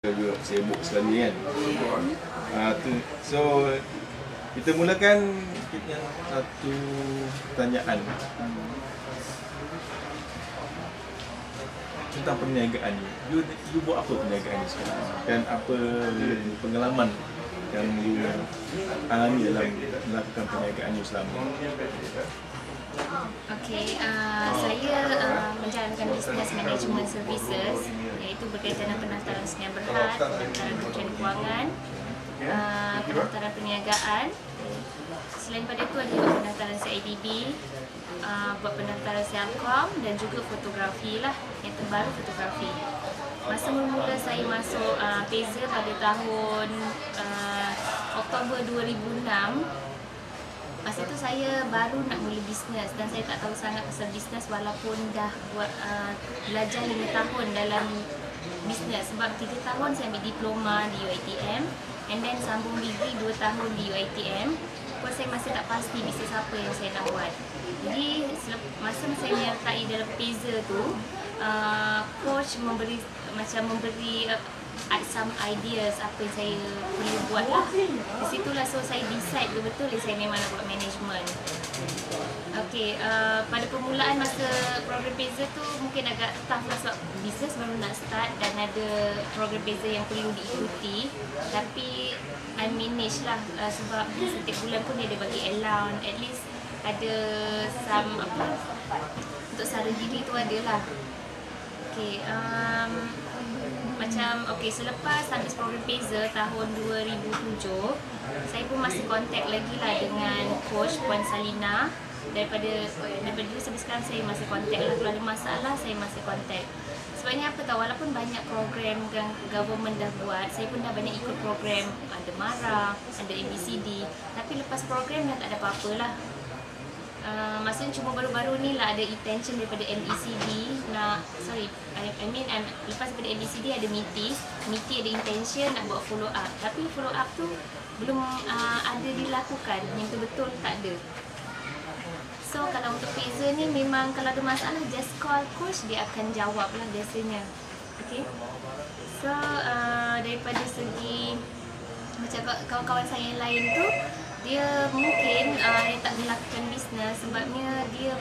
juga sibuk sekali kan. So kita mulakan kita satu pertanyaan tentang perniagaan ni. You buat apa perniagaan ni sekarang? Dan apa pengalaman yang you alami dalam melakukan perniagaan you selama? Okey, saya menjalankan bisnes management services, iaitu berkaitan dengan pendaftaran sekian berhad, pendaftaran Kementerian Kewangan, pendaftaran perniagaan. Selain pada itu ada juga pendaftaran CIDB, buat pendaftaran Sialkom dan juga fotografi lah, yang terbaru fotografi. Masa mula saya masuk Peza pada tahun Oktober 2006. Masa tu saya baru nak mula bisnes dan saya tak tahu sangat pasal bisnes walaupun dah buat belajar 5 tahun dalam bisnes. Sebab 3 tahun saya ambil diploma di UiTM and then sambung degree 2 tahun di UiTM. Sebab saya masih tak pasti bisnes apa yang saya nak buat. Jadi masa saya menyertai dalam Peza tu, coach memberi some ideas apa yang saya perlu buat lah. Di situlah saya decide betul-betul saya memang nak buat management. Okey, pada permulaan masa program Peza tu mungkin agak tough lah sebab bisnes baru nak start dan ada program Peza yang perlu diikuti. Tapi I manage lah sebab setiap bulan pun dia ada bagi allowance, at least ada some untuk sara diri tu ada lah. Okey, selepas habis program Peza tahun 2007, saya pun masih kontak lagi lah dengan coach Puan Salina. Daripada dulu sampai sekarang saya masih kontak lah. Kalau ada masalah saya masih kontak. Sebabnya apa tahu, walaupun banyak program yang government dah buat, saya pun dah banyak ikut program, ada MARA, ada ABCD, tapi lepas program dah tak ada apa-apa lah. Maksudnya cuma baru-baru ni lah ada intention daripada MECD lepas daripada MECD ada MITI ada intention nak buat follow up, tapi follow up tu belum ada dilakukan, yang betul-betul tak ada. So kalau untuk Peza ni memang kalau ada masalah just call coach, dia akan jawab lah biasanya. Okay. So daripada segi macam kawan-kawan saya yang lain tu, dia mungkin dia tak melakukan bisnes sebabnya dia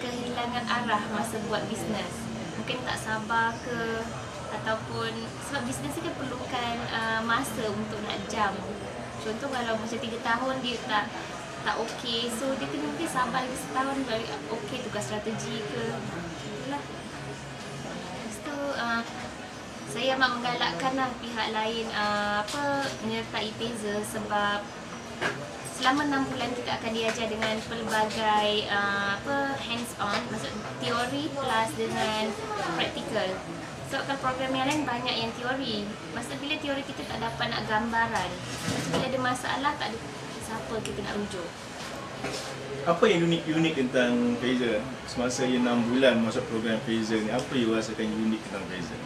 kehilangan arah masa buat bisnes. Mungkin tak sabar ke, ataupun sebab bisnes ni kan perlukan masa untuk nak jam. Contoh kalau macam 3 tahun dia tak okey, so dia kena mungkin sabar lagi setahun baru okey tukar strategi ke. Itulah. Lepas tu saya amat menggalakkan lah pihak lain menyertai Peza sebab selama 6 bulan kita akan diajar dengan pelbagai hands on, maksud teori plus dengan praktikal. So kalau program yang lain banyak yang teori. Maksud bila teori kita tak dapat nak gambaran, bila ada masalah tak ada siapa kita nak rujuk. Apa yang unik tentang Peza semasa you 6 bulan masuk program Peza ni? Apa you rasakan unik tentang Peza?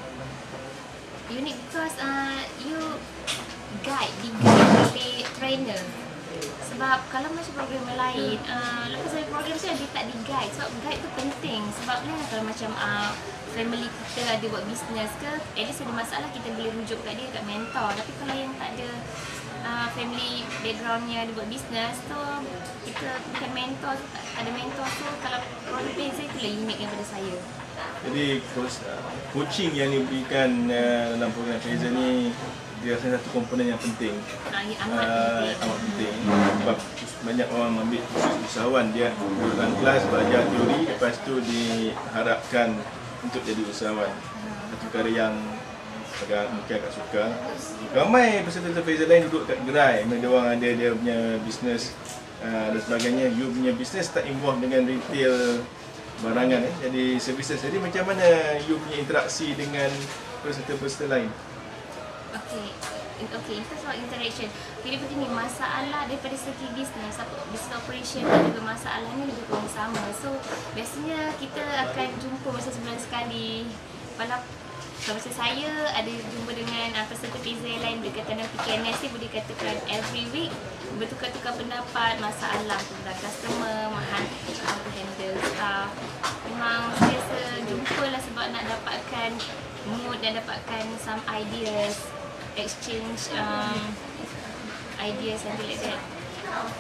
Unik because you guide, di trainer. Sebab kalau macam program lain, lepas dari program tu dia tak di-guide. Sebab guide tu penting. Sebabnya kalau macam family kita ada buat bisnes ke, at least ada masalah kita boleh rujuk kat dia, kat mentor. Tapi kalau yang tak ada family backgroundnya ada buat bisnes tu, kita bukan mentor, tak ada mentor tu, kalau program Peza itulah unik daripada saya. Jadi coaching yang diberikan dalam program Peza ni dia rasa satu komponen yang penting. Amat penting. Sebab banyak orang ambil kursus usahawan, dia dalam kelas belajar teori, lepas tu diharapkan untuk jadi usahawan. Satu perkara yang mungkin agak sukar. Ramai peserta Peza lain duduk kat gerai, mereka orang ada dia punya bisnes dan sebagainya. You punya bisnes tak involve dengan retail barangan, jadi services. Jadi macam mana you punya interaksi dengan peserta-peserta lain? Okey, itu soal interaction. Jadi begini, masalah daripada segi business operation dan juga masalahnya lebih kurang sama. So biasanya kita akan jumpa masa sebulan sekali. So macam saya ada jumpa dengan peserta PZ lain berkaitan dengan PKNS ni, boleh katakan every week bertukar-tukar pendapat, masalah tentang customer, how to handle staff. Memang saya rasa jumpa lah sebab nak dapatkan mood dan dapatkan some ideas, exchange ideas, something like that.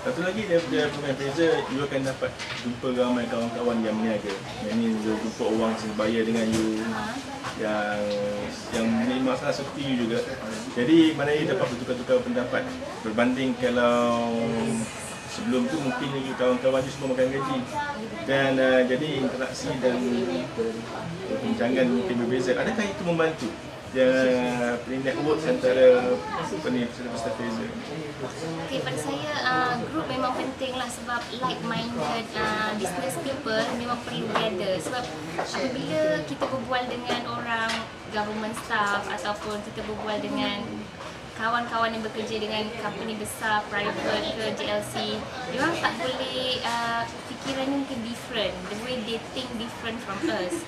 Satu lagi daripada program Fraser, you akan dapat jumpa ramai kawan-kawan yang berniaga. Yang ni you jumpa orang sebaya dengan you, yang mempunyai masalah seperti you juga. Jadi mana you dapat bertukar-tukar pendapat. Berbanding kalau sebelum tu mungkin you kawan-kawan you semua makan gaji. Dan jadi interaksi dan perbincangan mungkin berbeza. Adakah itu membantu network antara peserta Fraser? Okay, pada saya group memang penting lah sebab like-minded business people memang perlu together. Sebab apabila kita berbual dengan orang government staff ataupun kita berbual dengan kawan-kawan yang bekerja dengan company besar, private ke JLC, diorang tak boleh fikiran ni mungkin different, the way they think different from us.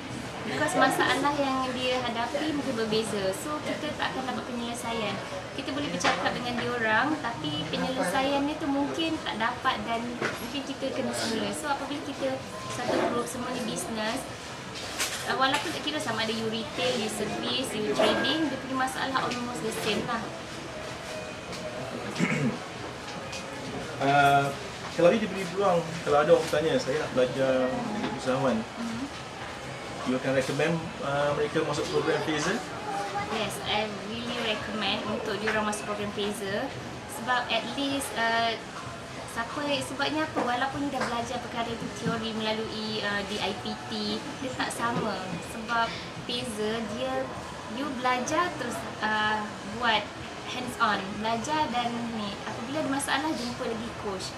Because masalah yang dia hadapi mungkin berbeza. So kita tak akan dapat penyelesaian. Kita boleh bercakap dengan diorang tapi penyelesaiannya tu mungkin tak dapat dan mungkin kita kena semula. So apabila kita satu group semua ni bisnes, walaupun tak kira sama ada you retail, you service, you trading, dia punya masalah almost the same lah. Kalau you diberi peluang, kalau ada orang tanya saya nak belajar jadi usahawan, you akan recommend mereka masuk program Fraser? Yes, I really recommend untuk diorang masuk program Fraser sebab at least sebabnya apa, walaupun dia dah belajar perkara itu teori melalui DIPT, dia tak sama sebab Fraser dia you belajar terus buat hands on, belajar dan ni apabila ada masalah jumpa lagi coach.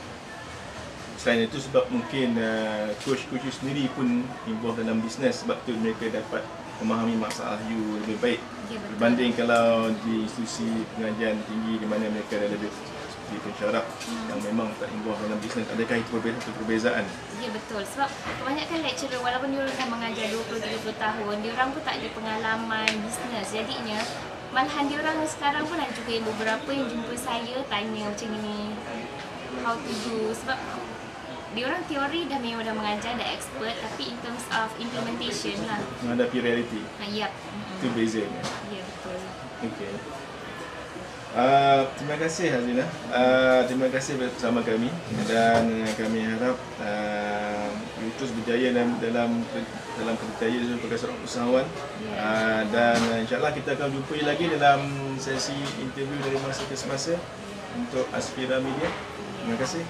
Selain itu sebab mungkin coach-coach sendiri pun involved dalam bisnes, sebab tu mereka dapat memahami masalah you lebih baik berbanding kalau di institusi pengajian tinggi di mana mereka ada lebih seperti pensyarah yang memang tak involved dalam bisnes. Adakah itu perbezaan? Ya betul, sebab kebanyakan lecturer walaupun diorang dah mengajar 20-30 tahun, diorang pun tak ada pengalaman bisnes. Jadinya malahan diorang sekarang pun ada juga yang beberapa yang jumpa saya tanya macam ni, how to do, sebab diorang teori dah memang dah mengajar, dah expert, tapi in terms of implementation lah, menghadapi reality. Yap. Itu bezanya. Ya betul. Okey. Terima kasih Hazina. Terima kasih bersama kami dan kami harap you terus berjaya dalam kerjaya sebagai seorang usahawan. Dan insyaAllah kita akan jumpa lagi dalam sesi interview dari masa ke semasa untuk Aspira Media. Terima kasih.